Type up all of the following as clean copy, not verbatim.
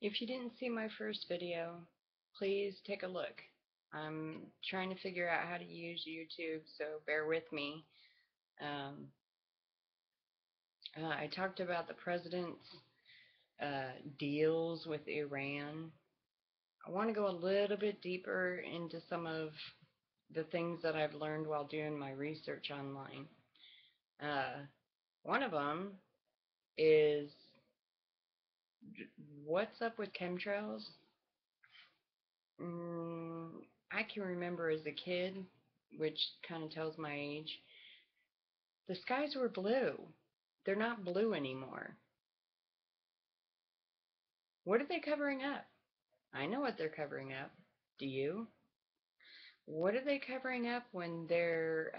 If you didn't see my first video, please take a look. I'm trying to figure out how to use YouTube, so bear with me. Um, I talked about the president's deals with Iran. I want to go a little bit deeper into some of the things that I've learned while doing my research online. Uh, One of them is what's up with chemtrails? Mm, I can remember as a kid, which kind of tells my age, the skies were blue. They're not blue anymore. What are they covering up? I know what they're covering up. Do you? What are they covering up when they're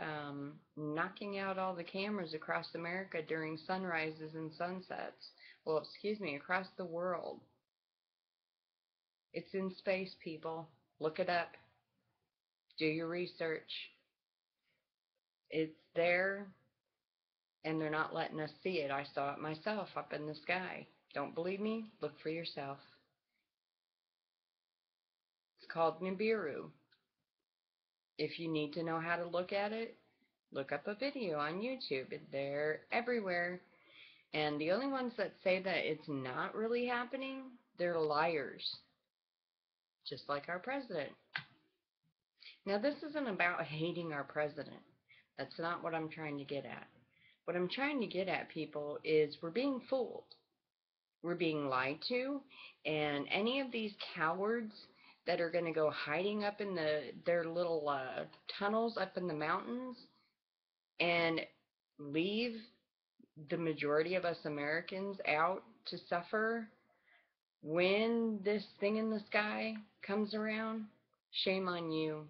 knocking out all the cameras across America during sunrises and sunsets? Well, excuse me, across the world. It's in space, people. Look it up. Do your research. It's there, and they're not letting us see it. I saw it myself up in the sky. Don't believe me? Look for yourself. It's called Nibiru. If you need to know how to look at it, look up a video on YouTube. They're everywhere. And the only ones that say that it's not really happening, they're liars. Just like our president. Now, this isn't about hating our president. That's not what I'm trying to get at. What I'm trying to get at, people, is we're being fooled. We're being lied to, and any of these cowards that are going to go hiding up in their little tunnels up in the mountains and leave the majority of us Americans out to suffer when this thing in the sky comes around, shame on you.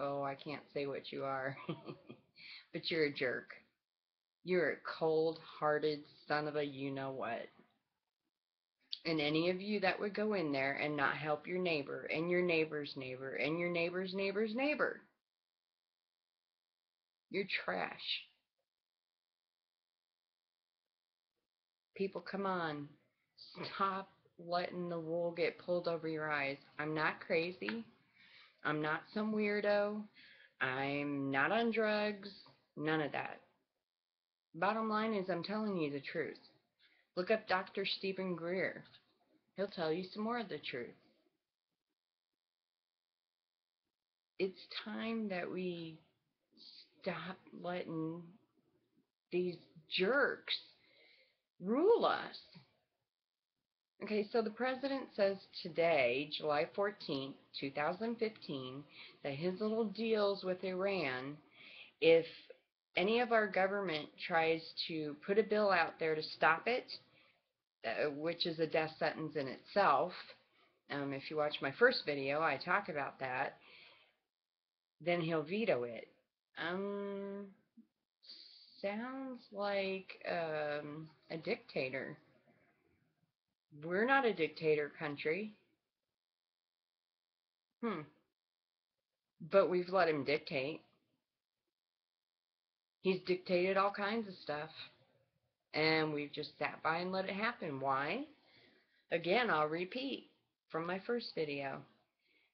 Oh, I can't say what you are, but you're a jerk. You're a cold-hearted son of a you-know-what. And any of you that would go in there and not help your neighbor and your neighbor's neighbor and your neighbor's neighbor's neighbor, you're trash. People, come on. Stop letting the wool get pulled over your eyes. I'm not crazy. I'm not some weirdo. I'm not on drugs. None of that. Bottom line is I'm telling you the truth. Look up Dr. Stephen Greer. He'll tell you some more of the truth. It's time that we stop letting these jerks rule us. Okay, so the president says today, July 14th, 2015, that his little deals with Iran, if any of our government tries to put a bill out there to stop it, which is a death sentence in itself, if you watch my first video, I talk about that, then he'll veto it. Sounds like a dictator. We're not a dictator country. But we've let him dictate. He's dictated all kinds of stuff. And we've just sat by and let it happen. Why? Again, I'll repeat from my first video.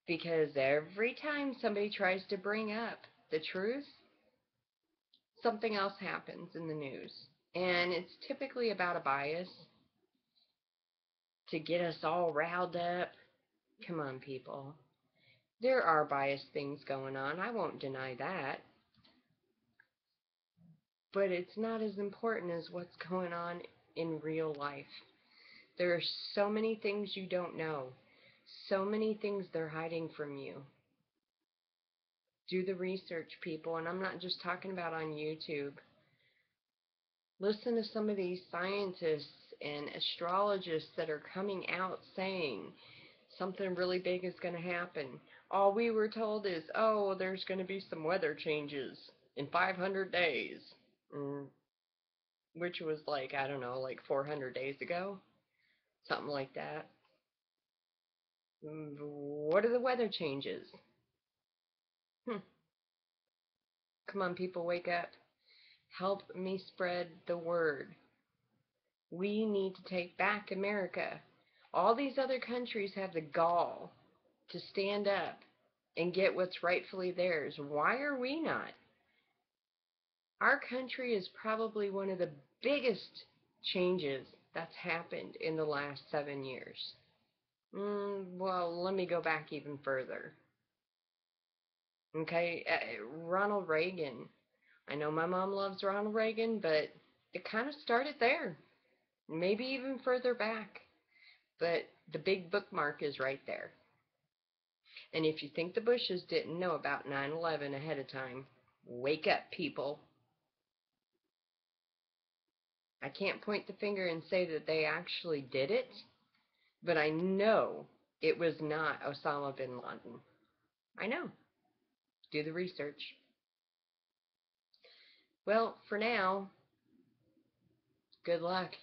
Because every time somebody tries to bring up the truth, something else happens in the news. And it's typically about a bias to get us all riled up. Come on, people. There are biased things going on. I won't deny that. But it's not as important as what's going on in real life. There are so many things you don't know. So many things they're hiding from you. Do the research, people. And I'm not just talking about on YouTube. Listen to some of these scientists and astrologists that are coming out saying something really big is going to happen. All we were told is, oh, there's going to be some weather changes in 500 days. Which was like, I don't know, like 400 days ago. Something like that. What are the weather changes? Come on, people, wake up. Help me spread the word. We need to take back America. All these other countries have the gall to stand up and get what's rightfully theirs. Why are we not? Our country is probably one of the biggest changes that's happened in the last 7 years. Well, let me go back even further. Okay, Ronald Reagan. I know my mom loves Ronald Reagan, but it kind of started there. Maybe even further back. But the big bookmark is right there. And if you think the Bushes didn't know about 9/11 ahead of time, wake up, people. I can't point the finger and say that they actually did it, but I know it was not Osama bin Laden. I know. Do the research. Well, for now, good luck.